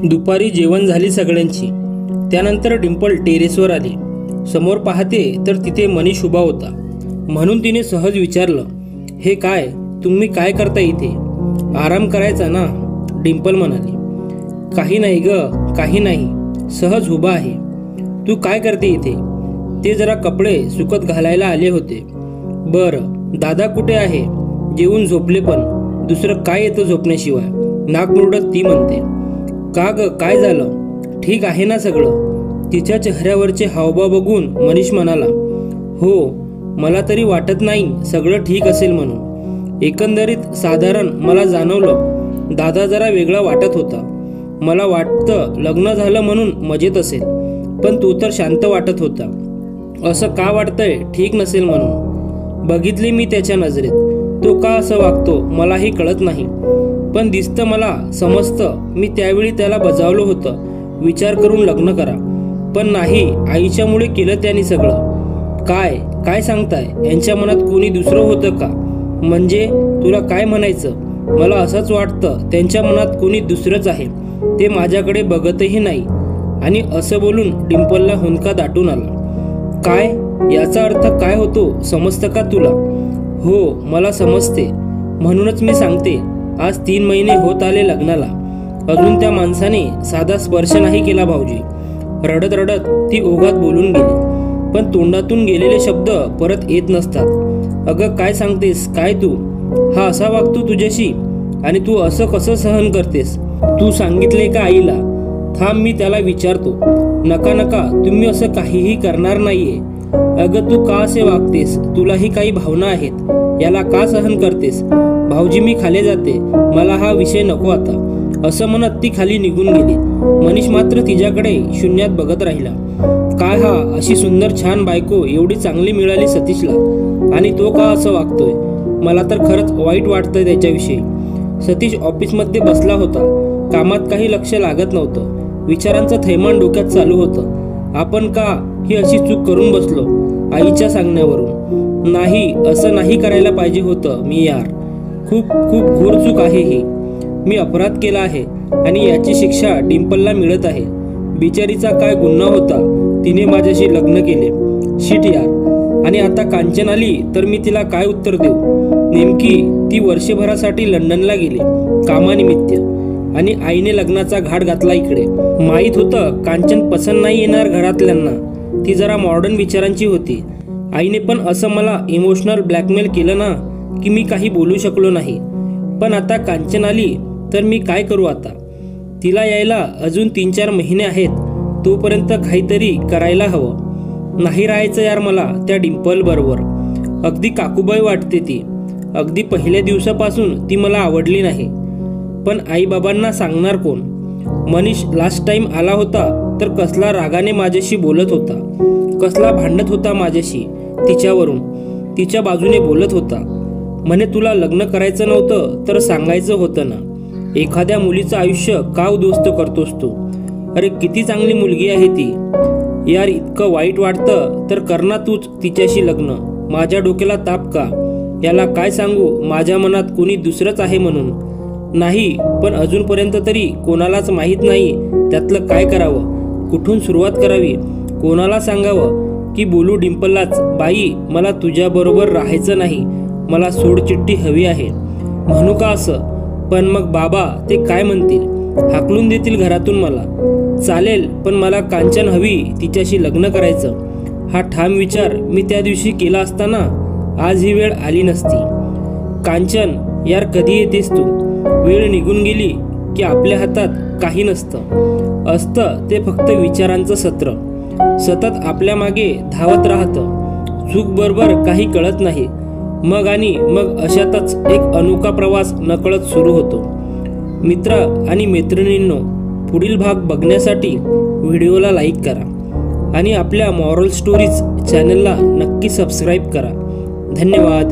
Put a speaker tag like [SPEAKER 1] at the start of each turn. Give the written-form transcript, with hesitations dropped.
[SPEAKER 1] दुपारी जेवण झाली सगळ्यांची। त्यानंतर डिंपल टेरेसवर आली। समोर पाहते तर तिथे मनीष उभा होता, म्हणून तिने सहज विचारलं, हे काय, तुम्ही काय करता इथे? आराम करायचा ना, डिंपल म्हणाली। काही नाही ग, काही नाही, सहज उभा आहे। तू काय करते इथे? ते जरा कपडे सुकत घालायला आले होते। बरं, दादा कुठे आहे? जेवून झोपले, पण दुसरं काय येतं झोपण्याशिवाय, नाक मुरडत ती म्हणते। का ग, काय झालं? ठीक आहे ना सगळं? तिच्या चेहऱ्यावरचे हावभाव बघून मनीष म्हणाला, हो, मला तरी वाटत नाही सगळं ठीक असेल म्हणून। एकंदरीत साधारण मला जाणवलं दादा जरा वेगळा वाटत होता। मला वाटतं लग्न झालं म्हणून मजेत असेल, पण तो तर शांत वाटत होता। असं का वाटतंय ठीक नसेल म्हणून? बघितले मी त्याच्या नजरेत, तो का असं वागतो मलाही कळत नाही, पण दिसतं मला, समजतं। मी त्यावेळी त्याला बजावलं होतं विचार करून लग्न करा, पण नाही, आईच्यामुळे केलं त्यांनी सगळं। काय काय सांगताय? यांच्या मनात कोणी दुसरं होतं का? म्हणजे तुला काय म्हणायचं? मला असंच वाटतं त्यांच्या मनात कोणी दुसरंच आहे, ते माझ्याकडे बघतही नाही। आणि असं बोलून डिंपलला हुंदका दाटून आला। काय, याचा अर्थ काय होतो समजतं का तुला? हो, मला समजते, म्हणूनच मी सांगते, आज 3 महिने होत आले लग्नाला, अजून त्या माणसाने साधा स्पर्श नाही केला भाऊजी। रडत रडत ती ओघात बोलून गेली, पण तोंडातून गेलेले शब्द परत येत नसतात। अगं काय सांगतेस काय तू? हा असा वागतो तुझ्याशी, आणि तू असं कसं सहन करतेस? तू सांगितले का आईला? थांब, मी त्याला विचारतो। नका नका, तुम्ही असं काहीही करणार नाहीये। अगं तू का असे वागतेस? तुलाही काही भावना आहेत, याला का सहन करतेस? भाऊजी मी खाली जाते, मला हा विषय नको आता, असं म्हणत ती खाली निघून गेली। मनीष मात्र तिच्याकडे शून्यात बघत राहिला। काय हा, अशी सुंदर छान बायको एवढी चांगली मिळाली सतीशला, आणि तो का असं वागतोय? मला तर खरंच वाईट वाटतंय त्याच्याविषयी। सतीश ऑफिसमध्ये बसला होता, कामात काही लक्ष लागत नव्हतं, विचारांचं थैमान डोक्यात चालू होतं। आपण का ही अशी चूक करून बसलो आईच्या सांगण्यावरून? नाही, असं नाही करायला पाहिजे होतं मी यार, खूप खूप घोर चूक आहे ही। मी अपराध केला आहे आणि याची शिक्षा डिंपलला मिळत आहे। बिचारीचा काय गुन्हा होता, तिने माझ्याशी लग्न केले, शिट यार। आणि आता कांचन आली तर मी तिला काय उत्तर देऊ? नेमकी ती वर्षभरासाठी लंडनला गेली कामानिमित्त, आणि आईने लग्नाचा घाट घातला इकडे। माहीत होतं कांचन पसंत नाही येणार घरातल्यांना, ती जरा मॉडर्न विचारांची होती। आईने पण असं मला इमोशनल ब्लॅकमेल केलं ना, की मी काही बोलू शकलो नाही। पण आता कांचन आली तर मी काय करू आता? तिला यायला अजून 3-4 महिने आहेत, तोपर्यंत काहीतरी करायला हवं। नाही राहायचं यार मला त्या डिंपल बरोबर। अगदी काकूबाई वाटते ती, अगदी पहिल्या दिवसापासून ती मला आवडली नाही। पण आईबाबांना सांगणार कोण? मनीष लास्ट टाइम आला होता तर कसला रागाने माझ्याशी बोलत होता, कसला भांडत होता माझ्याशी, तिच्यावरून तिच्या बाजूने बोलत होता। म्हणे तुला लग्न करायचं नव्हतं तर सांगायचं होतं ना, एखाद्या मुलीचं आयुष्य का उद्ध्वस्त करतोस तू? अरे किती चांगली मुलगी आहे ती यार, इतकं वाईट वाटतं तर कर ना तूच तिच्याशी लग्न। माझ्या डोक्याला ताप का? याला काय सांगू माझ्या मनात कोणी दुसरंच आहे म्हणून? नाही, पण अजूनपर्यंत तरी कोणालाच माहीत नाही त्यातलं काय करावं, कुठून सुरुवात करावी, कोणाला सांगावं की बोलू डिंपललाच, बाई मला तुझ्याबरोबर राहायचं नाही, मला सोडचिठ्ठी हवी आहे, म्हणू का असं? पण मग बाबा ते काय म्हणतील? हाकलून देतील घरातून मला? चालेल, पण मला कांचन हवी, तिच्याशी लग्न करायचं। हा ठाम विचार मी त्या दिवशी केला असताना आज ही वेळ आली नसती। कांचन यार, कधी येतेस तू? वेळ निघून गेली की आपल्या हातात काही नसतं, असतं ते फक्त विचारांचं सत्र, सतत आपल्या मागे धावत राहतं। चूक बरोबर काही कळत नाही, मग अशातच एक अनोखा प्रवास नकळत सुरू होतो। मित्र आणि मैत्रिणींनो, पुढील भाग बघण्यासाठी व्हिडिओला लाईक करा आणि आपल्या मॉरल स्टोरीज चॅनलला नक्की सबस्क्राईब करा। धन्यवाद।